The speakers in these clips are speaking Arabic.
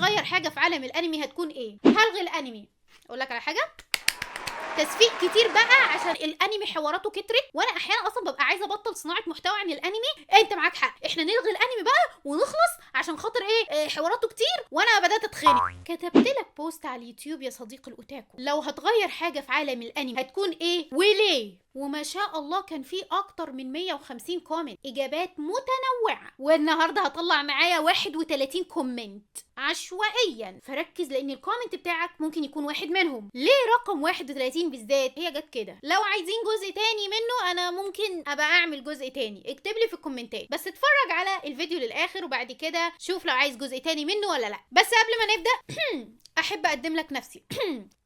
هتغير حاجه في عالم الانمي هتكون ايه؟ هلغي الانمي. اقول لك على حاجه، تسفيق كتير بقى عشان الانمي حواراته كترت، وانا احيانا اصلا ببقى عايزه ابطل صناعه محتوى عن الانمي. انت معاك حق، احنا نلغي الانمي بقى ونخلص عشان خاطر ايه؟ حواراته كتير وانا بدات اتخنق. كتبت لك بوست على اليوتيوب يا صديقي الاوتاكو، لو هتغير حاجه في عالم الانمي هتكون ايه وليه؟ وما شاء الله كان في اكتر من 150 كومنت، اجابات متنوعه، والنهارده هطلع معايا 31 كومنت عشوائيا، فركز لان الكومنت بتاعك ممكن يكون واحد منهم. ليه رقم 31 بالذات؟ هي جت كده. لو عايزين جزء تاني منه انا ممكن ابقى اعمل جزء تاني، اكتب لي في الكومنتات، بس اتفرج على الفيديو للاخر وبعد كده شوف لو عايز جزء تاني منه ولا لا. بس قبل ما نبدا احب اقدم لك نفسي.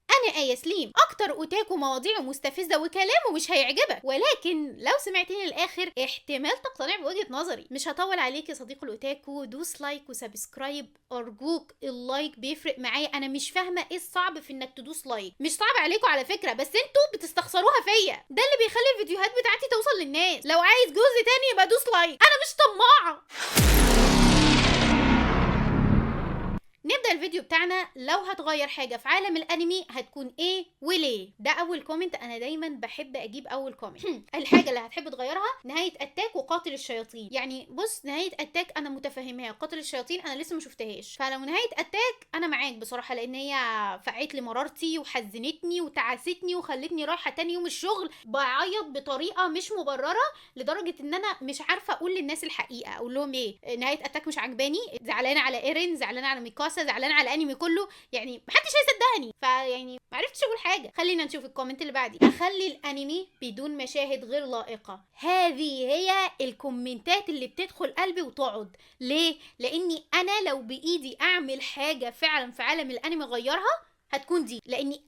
انا آية سليم، اكتر اوتاكو مواضيعه مستفزه وكلامه مش هيعجبك، ولكن لو سمعتني للاخر احتمال تقتنع بوجهه نظري. مش هطول عليك يا صديق الاوتاكو، دوس لايك وسبسكرايب ارجوك، اللايك بيفرق معايا. انا مش فاهمه ايه الصعب في انك تدوس لايك، مش صعب عليكم على فكره، بس انتوا بتستخسروها فيا، ده اللي بيخلي الفيديوهات بتاعتي توصل للناس. لو عايز جزء تاني يبقى دوس لايك، انا مش طماعه. نبدأ الفيديو بتاعنا، لو هتغير حاجة في عالم الانمي هتكون ايه وليه؟ ده اول كومنت، انا دايما بحب اجيب اول كومنت. الحاجة اللي هتحب تغيرها نهاية اتاك وقاتل الشياطين. يعني بص، نهاية اتاك انا متفهمها، قاتل الشياطين انا لسه ما شفتهاش، فلو نهاية اتاك انا معاك بصراحة، لان هي فقعت لي مرارتي وحزنتني وتعاستني وخلتني رايحة تاني يوم الشغل بعيط بطريقة مش مبررة، لدرجة ان انا مش عارفة اقول للناس الحقيقة، اقول لهم ايه؟ نهاية اتاك مش عجباني، زعلانة على ايرين، زعلانة على ميكاسا، زعلانه على الانمي كله، يعني محدش هيصدقني، فيعني معرفتش اقول حاجه. خلينا نشوف الكومنت اللي بعدي. اخلي الانمي بدون مشاهد غير لائقه. هذه هي الكومنتات اللي بتدخل قلبي وتقعد. ليه؟ لاني انا لو بايدي اعمل حاجه فعلا في عالم الانمي اغيرها هتكون دي، لاني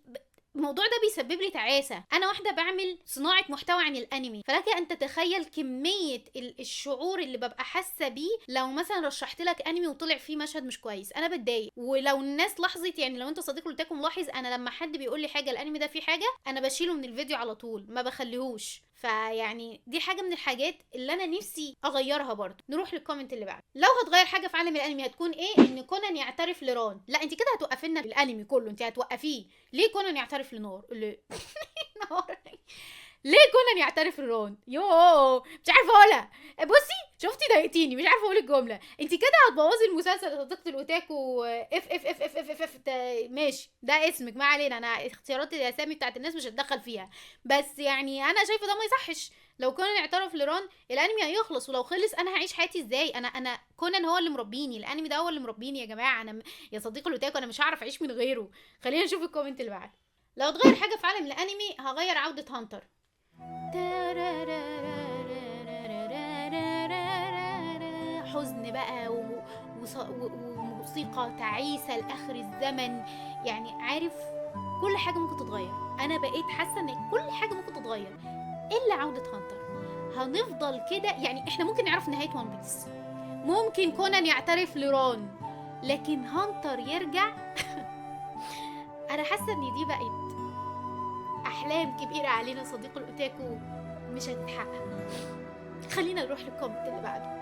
الموضوع ده بيسبب لي تعاسه. انا واحده بعمل صناعه محتوى عن الانمي، فلك ان تتخيل كميه الشعور اللي ببقى حاسه بيه لو مثلا رشحت لك انمي وطلع فيه مشهد مش كويس، انا بتضايق. ولو الناس لاحظت، يعني لو انت صديق قلت لكم ملاحظ، انا لما حد بيقول لي حاجه الانمي ده فيه حاجه انا بشيله من الفيديو على طول، ما بخليهوش. فيعني دي حاجه من الحاجات اللي انا نفسي اغيرها برضه. نروح للكومنت اللي بعده. لو هتغير حاجه في عالم الانمي هتكون ايه؟ ان كونان يعترف لران. لا انت كده هتوقفينا الانمي كله، انت هتوقفيه. ليه كونان يعترف لنار؟ ليه؟ نار. ليه كونان يعترف لران؟ يوه مش عارفه اقولها. بصي شفتي ضايقتيني، مش عارفه اقول الجمله. انت كده هتبوظي المسلسل يا صديقه الاوتاكو. اف اف اف اف اف اف, اف ماشي، ده اسمك، ما علينا، انا اختيارات الاسامي بتاعت الناس مش هتدخل فيها، بس يعني انا شايفه ده ما يصحش. لو كونان اعترف لران الانمي هيخلص، ولو خلص انا هعيش حياتي ازاي؟ انا كونان هو اللي مربيني، الانمي ده هو اللي مربيني يا جماعه. انا يا صديقي الاوتاكو انا مش هعرف اعيش من غيره. خلينا نشوف الكومنت اللي بعده. لو اتغير حاجه في عالم الانمي هغير عوده هانتر. حزن بقى وموسيقى تعيسة لآخر الزمن، يعني عارف كل حاجة ممكن تتغير. أنا بقيت حاسة إن كل حاجة ممكن تتغير إلا عودة هانتر. هنفضل كده، يعني إحنا ممكن نعرف نهاية ون بيس، ممكن كونان يعترف لران، لكن هانتر يرجع. أنا حاسة إن دي بقت أحلام كبيرة علينا صديق الأوتاكو، مش هتتحقق. خلينا نروح للكومنت اللي بعده.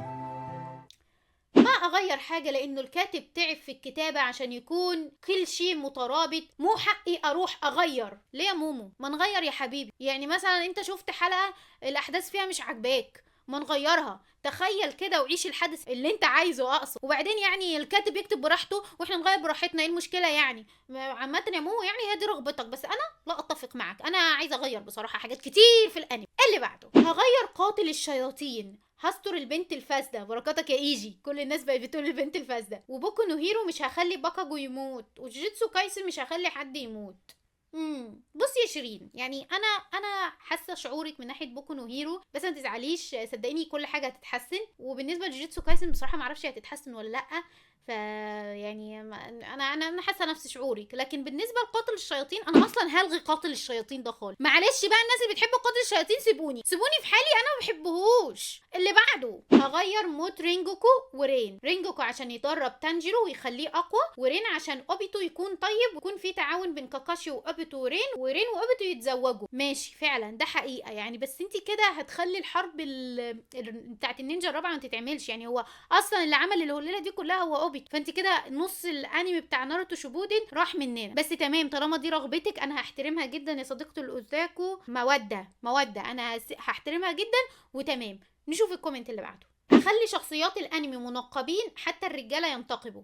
ما اغير حاجه لانه الكاتب تعب في الكتابه عشان يكون كل شيء مترابط، مو حقي اروح اغير. ليه يا مومو؟ ما نغير يا حبيبي. يعني مثلا انت شفت حلقه الاحداث فيها مش عاجباك، ما نغيرها. تخيل كده وعيش الحدث اللي انت عايزه اقصد. وبعدين يعني الكاتب يكتب براحته واحنا نغير براحتنا، ايه المشكله يعني؟ عامه يا مومو يعني هي دي رغبتك، بس انا لا اتفق معك، انا عايزه اغير بصراحه حاجات كتير في الانمي. اللي بعده هغير قاتل الشياطين، هستر البنت الفاسده، بركاتك يا ايجي، كل الناس بقت بتقول البنت الفاسده. وبوكو نو هيرو مش هخلي باكاجو يموت، وجوجيتسو كايسن مش هخلي حد يموت. بصي يا شيرين، يعني انا حاسه شعورك من ناحيه بوكو نو هيرو، بس ما تزعليش، صدقيني كل حاجه هتتحسن. وبالنسبه لجوجيتسو كايسن بصراحه ما اعرفش هتتحسن ولا لا، يعني انا حاسه نفس شعورك. لكن بالنسبه لقاتل الشياطين انا اصلا هلغي قاتل الشياطين ده خالص. معلش بقى الناس اللي بتحب قاتل الشياطين سيبوني في حالي، انا ما بحبهوش. اللي بعده هغير موت رينجوكو ورين. رينجوكو عشان يدرب تانجيرو ويخليه اقوى، ورين عشان اوبيتو يكون طيب ويكون في تعاون بين كاكاشي واوبيتو ورين واوبيتو يتزوجوا. ماشي فعلا ده حقيقه يعني، بس انت كده هتخلي الحرب بتاعت النينجا الرابعه ما تتعملش. يعني هو اصلا اللي عمل الهليله دي كلها هو عبط. فانت كده نص الانمي بتاع ناروتو شيبودن راح مننا. بس تمام، طالما دي رغبتك انا هحترمها جدا يا صديقتي الاوتاكو. موده انا هحترمها جدا وتمام. نشوف الكومنت اللي بعده. اخلي شخصيات الانمي منقبين حتى الرجاله ينتقبوا.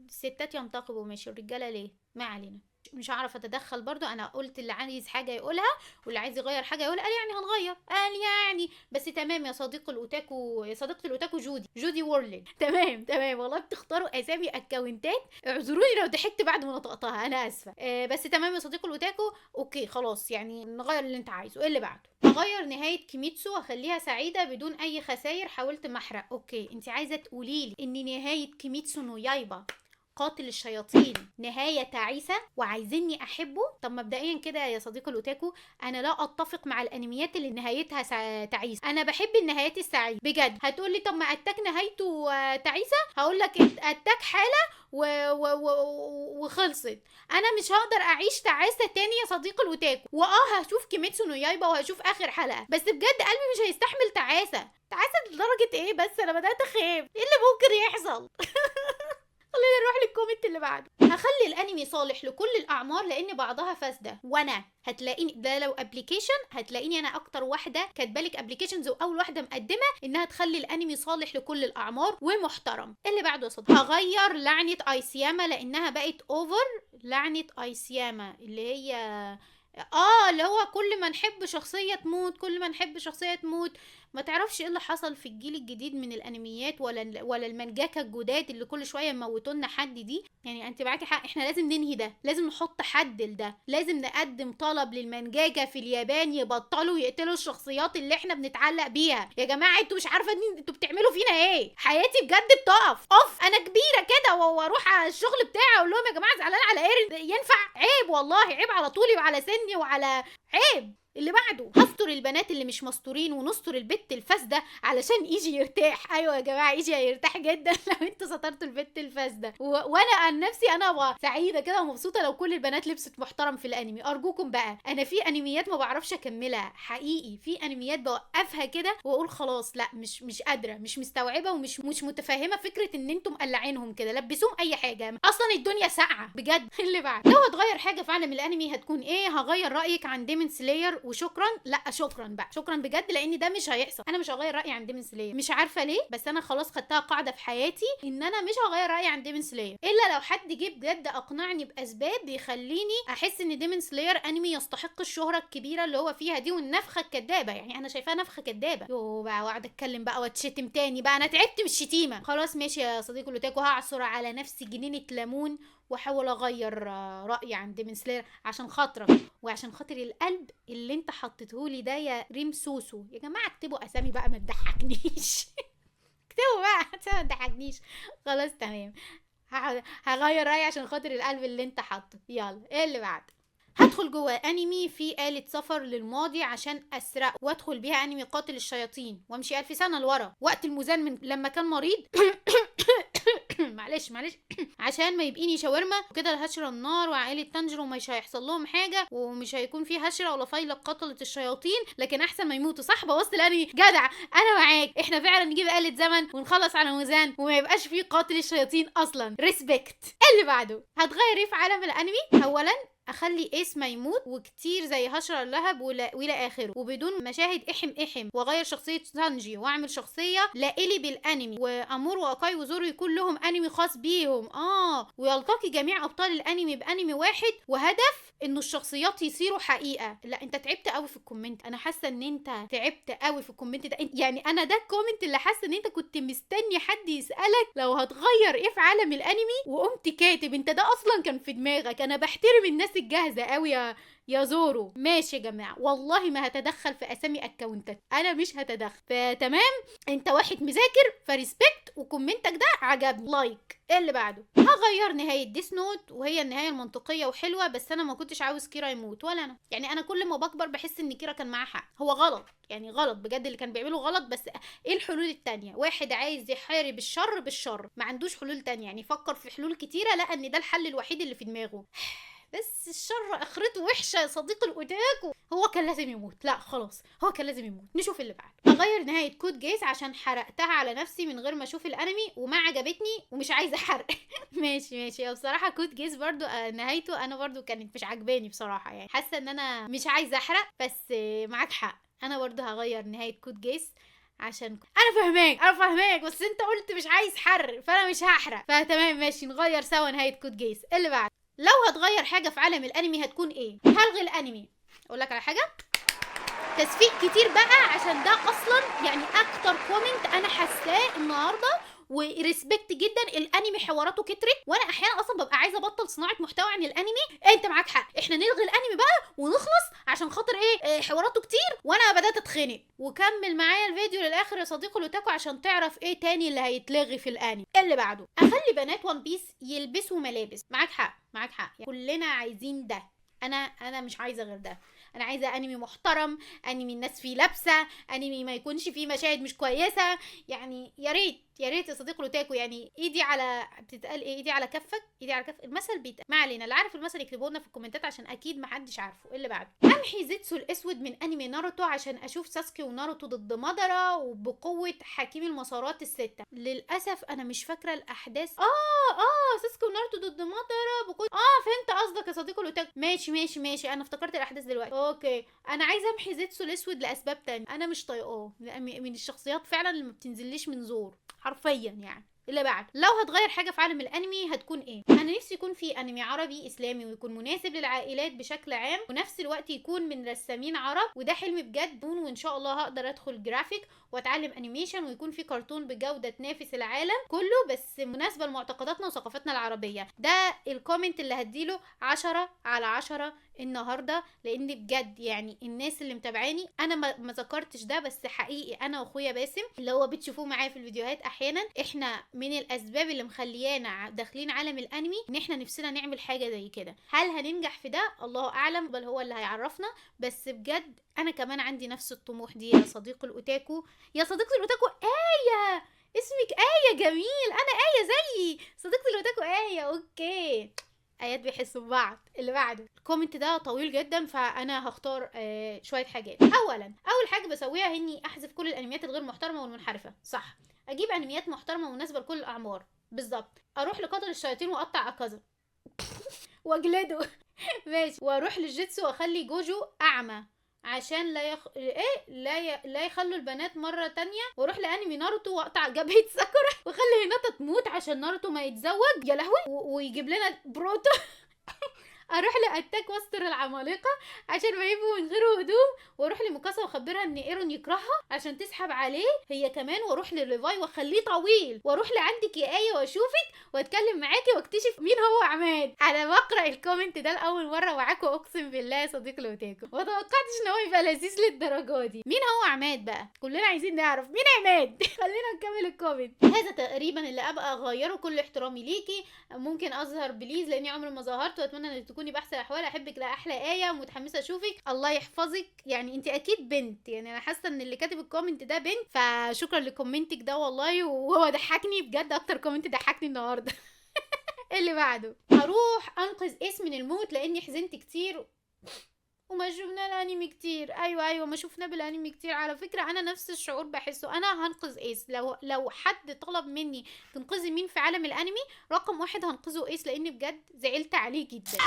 الستات ينتقبوا ماشي، الرجاله ليه؟ ما علينا، مش هعرف اتدخل برضو. انا قلت اللي عايز حاجه يقولها واللي عايز يغير حاجه يقول. قال يعني هنغير، قال يعني. بس تمام يا صديقي الاوتاكو، يا صديقتي الاوتاكو جودي وورلد. تمام والله بتختاروا اسامي اكونتات. اعذروني لو ضحكت بعد ما نطقتها، انا اسفه. بس تمام يا صديقي الاوتاكو، اوكي خلاص يعني نغير اللي انت عايزه. ايه اللي بعده؟ اغير نهايه كيميتسو واخليها سعيده بدون اي خسائر. حاولت محرق. اوكي انت عايزه تقولي لي ان نهايه كيميتسو نو يايبا قاتل الشياطين نهاية تعيسة وعايزيني احبه؟ طب مبدئيا كده يا صديقي الاوتاكو، انا لا اتفق مع الانميات اللي نهايتها تعيسة. انا بحب النهايات السعيدة بجد. هتقولي طب ما اتاك نهايته تعيسة، هقولك اتاك حالة وخلصت. انا مش هقدر اعيش تعاسة تاني يا صديقي الاوتاكو. هشوف كيميتسو نو يايبا وهشوف اخر حلقة، بس بجد قلبي مش هيستحمل تعاسة لدرجة ايه؟ بس انا بدأت اخاف ايه اللي ممكن يحصل. خلينا نروح للكومنت اللي بعده. هخلي الانمي صالح لكل الاعمار لان بعضها فاسده. وانا هتلاقيني ده لو ابلكيشن هتلاقيني انا اكتر واحده كاتبالك ابلكيشنز واول واحده مقدمه انها تخلي الانمي صالح لكل الاعمار ومحترم. اللي بعده يا صديقي، هغير لعنه ايسياما لانها بقت اوفر. لعنه ايسياما اللي هي اللي هو كل ما نحب شخصيه تموت. ما تعرفش ايه اللي حصل في الجيل الجديد من الانميات ولا المانجاكا الجداد اللي كل شويه يموتوا لنا حد دي. يعني انت معاكي حق، احنا لازم ننهي ده، لازم نحط حد لده، لازم نقدم طلب للمانجاكا في اليابان يبطلوا يقتلوا الشخصيات اللي احنا بنتعلق بيها. يا جماعه انتوا مش عارفه انتوا بتعملوا فينا ايه؟ حياتي بجد بتقف. انا كبيره كده واروح على الشغل بتاعي اقول لهم يا جماعه زعلان على ايه؟ ينفع؟ عيب والله، عيب على طولي وعلى سني وعلى عيب. اللي بعده، هستر البنات اللي مش مستورين ونستر البت الفاسده علشان ايجي يرتاح. ايوه يا جماعه ايجي هيرتاح جدا لو انتوا سترتوا البت الفاسده. وانا عن نفسي انا ابقى سعيده كده ومبسوطه لو كل البنات لبست محترم في الانمي. ارجوكم بقى، انا في انميات ما بعرفش اكملها حقيقي، في انميات بوقفها كده واقول خلاص لا مش قادره، مش مستوعبه ومش متفهمه فكره ان انتم مقلعينهم كده. لبسوهم اي حاجه، اصلا الدنيا ساقعه بجد. اللي بعد، لو هتغير حاجه في عالم الانمي هتكون ايه؟ هغير رايك عن ديمون سلاير وشكرا. لا شكرا بقى، شكرا بجد، لان ده مش هيحصل. انا مش هغير رايي عن ديمون سلاير، مش عارفه ليه، بس انا خلاص خدتها قاعده في حياتي ان انا مش هغير رايي عن ديمون سلاير الا لو حد جه بجد اقنعني باسباب يخليني احس ان ديمون سلاير انمي يستحق الشهره الكبيره اللي هو فيها دي والنفخه الكدابه. يعني انا شايفاها نفخه كدابه. يو بقى واقعد اتكلم بقى واتشتم تاني بقى، انا تعبت من الشتيمه. خلاص ماشي يا صديقي الاوتاكو، هعصر على نفسي جنينه ليمون واحاول اغير رايي عن ديمون سلاير عشان خاطرك وعشان خاطر القلب اللي انت حطيتهولي ده يا ريم سوسو. يا جماعه اكتبوا اسامي بقى ما تضحكنيش. اكتبوا بقى ما تضحكنيش. خلاص تمام، هغير رايي عشان خاطر القلب اللي انت حاطه. يلا ايه اللي بعد؟ هدخل جوه انمي في آلة سفر للماضي عشان اسرق وادخل بيها انمي قاتل الشياطين وامشي 1000 سنه لورا وقت الميزان من لما كان مريض. معلش عشان ما يبقيني شاورما وكده الهشرة النار وعائلة تانجيرو ومش هيحصل لهم حاجه ومش هيكون في هشرة ولا فايلة قتلت الشياطين، لكن احسن ما يموتوا. صح بوظت الانمي. جدع انا معاك، احنا فعلا نجيب آلة زمن ونخلص على ميزان وما يبقاش فيه قاتل الشياطين اصلا. ريسبكت. اللي بعده، هتغير ايه في عالم الانمي؟ اولا اخلي ايس ما يموت وكتير زي هشرة اللهب والى اخره وبدون مشاهد احم واغير شخصيه سانجي واعمل شخصيه لائلي بالانمي وامور واكاي وزورو يكون لهم انمي خاص بيهم. ويلتقي جميع ابطال الانمي بانمي واحد وهدف انه الشخصيات يصيروا حقيقه. لا انت تعبت قوي في الكومنت، انا حاسه ان انت تعبت قوي في الكومنت ده. يعني انا ده الكومنت اللي حاسه ان انت كنت مستني حد يسالك لو هتغير ايه في عالم الانمي وقمت كاتب. انت ده اصلا كان في دماغك. انا بحترم الناس الجاهزه قوي يا زورو. ماشي يا جماعه، والله ما هتدخل في اسامي اكونتات، انا مش هتدخل. فتمام، انت واحد مذاكر فريسبكت وكومنتك ده عجبني، لايك. ايه اللي بعده؟ هغير نهايه ديس نوت وهي النهايه المنطقيه وحلوه، بس انا ما كنتش عاوز كيرا يموت ولا انا. يعني انا كل ما بكبر بحس ان كيرا كان معاه حق. هو غلط، يعني غلط بجد اللي كان بيعمله غلط، بس ايه الحلول التانية؟ واحد عايز يحارب الشر بالشر، ما عندوش حلول تانية، يعني فكر في حلول كتيره لقى ان ده الحل الوحيد اللي في دماغه. بس الشر اخرته وحشه يا صديقي الاوتاكو. هو كان لازم يموت، لا خلاص هو كان لازم يموت. نشوف اللي بعده. اغير نهايه كود جيس عشان حرقتها على نفسي من غير ما اشوف الانمي وما عجبتني ومش عايزه حرق. ماشي هو بصراحه كود جيس برضو نهايته انا برضو كانت مش عجباني بصراحه، يعني حاسه ان انا مش عايزه احرق، بس معاك حق انا برضو هغير نهايه كود جيس عشان انا فاهماك بس انت قلت مش عايز حرق فانا مش هحرق، فتمام ماشي نغير سوا نهايه كود جيس. اللي بعد، لو هتغير حاجه في عالم الانمي هتكون ايه؟ هلغي الانمي. اقول لك على حاجه، تصفيق كتير بقى عشان ده اصلا يعني اكتر كومنت انا حاساه النهارده، وريسبكت جدا. الانمي حواراته كترت وانا احيانا اصلا ببقى عايزه ابطل صناعه محتوى عن الانمي. انت معاك حق، احنا نلغي الانمي بقى ونخلص عشان خاطر ايه حواراته كتير وانا بدات اتخنق. وكمل معايا الفيديو للاخر يا صديقي لوتاكو عشان تعرف ايه تاني اللي هيتلغي في الانمي. اللي بعده، اخلي بنات وان بيس يلبسوا ملابس. معاك حق يعني كلنا عايزين ده، انا مش عايزه غير ده. انا عايزه انمي محترم، انمي الناس فيه لابسه، انمي ما يكونش فيه مشاهد مش كويسه. يعني يا ريت يا صديق لوتاكو، يعني ايدي على بتتقال ايه، ايدي على كفك، ايدي على كف المثل بيتقال. ما علينا، اللي عارف المثل يكتبوا لنا في الكومنتات عشان اكيد ما حدش عارفه. اللي بعده، امحي زيتسو الاسود من انمي ناروتو عشان اشوف ساسكي وناروتو ضد مادارا وبقوه حكيم المسارات السته. للاسف انا مش فاكره الاحداث. ساسكي وناروتو ضد مادارا بقوه. فهمت قصدك يا صديقي لوتاكو. ماشي انا افتكرت الاحداث دلوقتي. اوكي، انا عايزه امحي زيتسو الاسود لاسباب تانية، انا مش طايقاه من الشخصيات فعلا اللي ما بتنزليش من زور حرفيا يعني. اللي بعد، لو هتغير حاجه في عالم الانمي هتكون ايه؟ انا نفسي يكون في انمي عربي اسلامي ويكون مناسب للعائلات بشكل عام، ونفس الوقت يكون من رسامين عرب، وده حلم بجد. وان شاء الله هقدر ادخل جرافيك واتعلم انيميشن ويكون في كرتون بجوده تنافس العالم كله، بس مناسبه لمعتقداتنا وثقافتنا العربيه. ده الكومنت اللي هديله 10/10 النهارده، لان بجد يعني الناس اللي متابعاني انا ما ذكرتش ده، بس حقيقي انا واخويا باسم اللي هو بتشوفوه معايا في الفيديوهات احيانا، احنا من الاسباب اللي مخليانا داخلين عالم الانمي ان احنا نفسنا نعمل حاجه زي كده. هل هننجح في ده؟ الله اعلم، بل هو اللي هيعرفنا. بس بجد انا كمان عندي نفس الطموح دي يا صديقي الاوتاكو. يا صديقتي الاوتاكو آية، اسمك آية جميل، انا آية زيي. صديقتي الاوتاكو آية. اوكي، ايات بيحسوا ببعض. اللي بعده، الكومنت ده طويل جدا فانا هختار شويه حاجات. اول حاجه بسويها اني احذف كل الانميات الغير محترمه والمنحرفه. صح، اجيب انميات محترمه مناسبه لكل الاعمار. بالظبط، اروح لقتل الشياطين واقطع اكازا واجلده. ماشي، واروح للجيتسو واخلي جوجو اعمى عشان لا يخلوا البنات مره تانية، واروح لانمي ناروتو واقطع جبهه ساكورا واخلي هيناتا تموت عشان ناروتو ما يتزوج. يا لهوي، ويجيب لنا بروتو. اروح لاتاك واستر العمالقه عشان ما يبقوا من غير هدوم، واروح لمكاسا واخبرها ان ايرون يكرهها عشان تسحب عليه هي كمان، واروح لليفاي واخليه طويل، واروح لعندك يا ايه واشوفك واتكلم معاكي واكتشف مين هو عماد. انا بقرا الكومنت ده لاول مره معاكم، اقسم بالله يا صديقي لوتاكو ما توقعتش ان هو يبقى لذيذ للدرجه دي. مين هو عماد بقى؟ كلنا عايزين نعرف مين عماد. خلينا نكمل الكومنت. هذا تقريبا اللي ابقى اغيره، كل احترامي ليكي. ممكن اظهر بليز لاني عمري ما ظهرت، واتمنى ان تكوني باحسن الاحوال. احبك لا احلى ايه، متحمسه اشوفك. الله يحفظك. يعني انت اكيد بنت، يعني انا حاسه ان اللي كاتب الكومنت ده بنت، فشكرا لكومنتك ده والله، وهو ضحكني بجد، اكتر كومنت ضحكني النهارده. اللي بعده، هروح انقذ ايس من الموت لاني حزنت كتير وما شفنا الانمي كتير. ايوه ما شفنا بالانمي كتير. على فكره انا نفس الشعور بحسه. انا هنقذ ايس، لو حد طلب مني تنقذي مين في عالم الانمي، رقم 1 هنقذه ايس، لان بجد زعلت عليه جدا.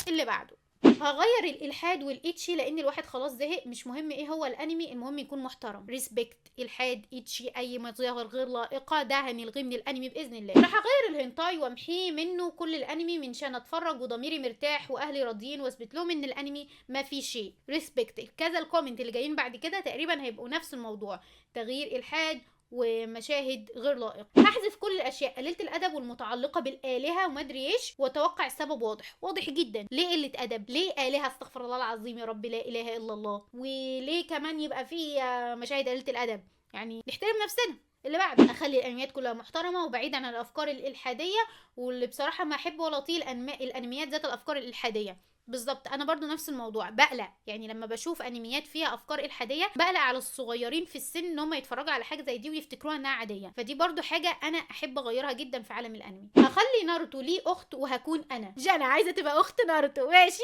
اللي بعده، هغير الالحاد والاتشي لان الواحد خلاص زهق. مش مهم ايه هو الانمي، المهم يكون محترم. ريسبكت، الحاد، اتشي، اي مظاهر غير لائقه ده هنلغيه من الانمي باذن الله. راح اغير الهنتاي وامحيه منه كل الانمي من شان اتفرج وضميري مرتاح واهلي راضيين، واثبت لهم ان الانمي ما فيه شيء. ريسبكت. كذا الكومنت اللي جايين بعد كده تقريبا هيبقوا نفس الموضوع، تغيير الحاد ومشاهد غير لائقه. هحذف كل الاشياء قليله الادب والمتعلقه بالالهه وما ادري ايش، واتوقع السبب واضح جدا. ليه قله ادب؟ ليه الهه؟ استغفر الله العظيم يا رب، لا اله الا الله. وليه كمان يبقى في مشاهد قليله الادب؟ يعني نحترم نفسنا. اللي بعد، اخلي الانميات كلها محترمه وبعيد عن الافكار الالحاديه، واللي بصراحه ما احب ولا اطيل الانميات ذات الافكار الالحاديه. بالظبط، انا برضو نفس الموضوع، بقلق يعني لما بشوف انميات فيها افكار الحاديه، بقلق على الصغيرين في السن ان هم يتفرجوا على حاجه زي دي ويفتكروها انها عاديه. فدي برضو حاجه انا احب اغيرها جدا في عالم الانمي. هخلي ناروتو ليه اخت وهكون انا جانا عايزه تبقى اخت ناروتو، ماشي.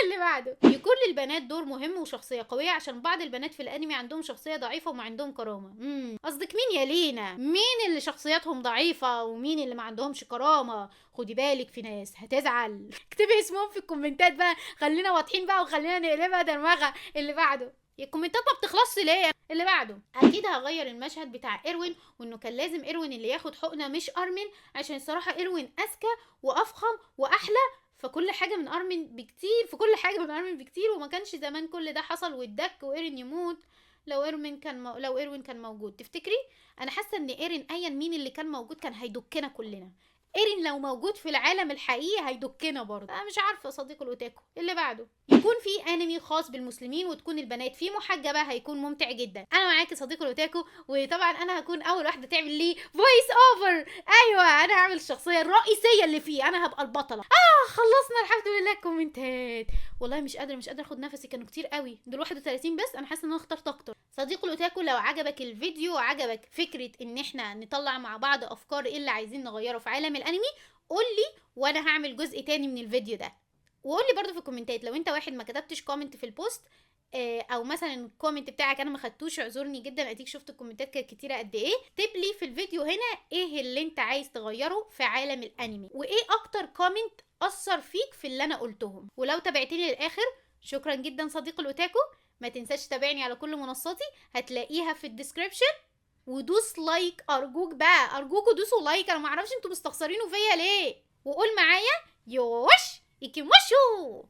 اللي بعده، يكون للبنات دور مهم وشخصيه قويه، عشان بعض البنات في الانمي عندهم شخصيه ضعيفه وما عندهم كرامه. قصدك مين يا لينا؟ مين اللي شخصياتهم ضعيفه ومين اللي ما عندهمش كرامه؟ خدي بالك في ناس هتزعل. اكتبي اسمهم في الكومنتات بقى، خلينا واضحين بقى وخلينا نقلبها درمغه. اللي بعده، الكومنتات ما بتخلصش ليه. اللي بعده، اكيد هغير المشهد بتاع ايروين، وانه كان لازم ايروين اللي ياخد حقنه مش ارمن، عشان الصراحه ايروين اذكى وافخم واحلى فكل حاجه من ارمن بكتير، في كل حاجه من ارمن بكتير، وما كانش زمان كل ده حصل واتدك وايرين يموت لو لو ايروين كان موجود. تفتكري؟ انا حاسه ان ايرين ايا مين اللي كان موجود كان هيدكنا كلنا. ايرين لو موجود في العالم الحقيقي هيدكنا برضه. انا مش عارفه صديق الاوتاكو. اللي بعده، يكون في انمي خاص بالمسلمين وتكون البنات فيه محجبه، هيكون ممتع جدا. انا معاكي صديق الاوتاكو، وطبعا انا هكون اول واحده تعمل ليه فويس اوفر. ايوه انا هعمل الشخصيه الرئيسيه اللي فيه، انا هبقى البطله. خلصنا الحمد لله الكومنتات. والله مش قادره اخد نفسي، كانوا كتير قوي دول 31 بس. انا حاسه ان انا اخترت اكتر. صديق الاوتاكو، لو عجبك الفيديو وعجبك فكره ان احنا نطلع مع بعض افكار ايه اللي عايزين نغيره في عالم الانمي، قولي وانا هعمل جزء تاني من الفيديو ده. وقولي برضو في الكومنتات لو انت واحد ما كتبتش كومنت في البوست، او مثلا الكومنت بتاعك انا ما خدتوش، اعذرني جدا، اديك شفت الكومنتات كانت كتيره قد ايه. اكتب لي في الفيديو هنا ايه اللي انت عايز تغيره في عالم الانمي، وايه اكتر كومنت اثر فيك في اللي انا قلتهم. ولو تابعتني للاخر شكرا جدا صديق الاوتاكو. ما تنساش تتابعني على كل منصاتي، هتلاقيها في الديسكريبشن. ودوس لايك ارجوك بقى، ارجوكوا دوسوا لايك، انا معرفش انتوا مستخسرينه فيا ليه. وقول معايا يوش ايكيموشو.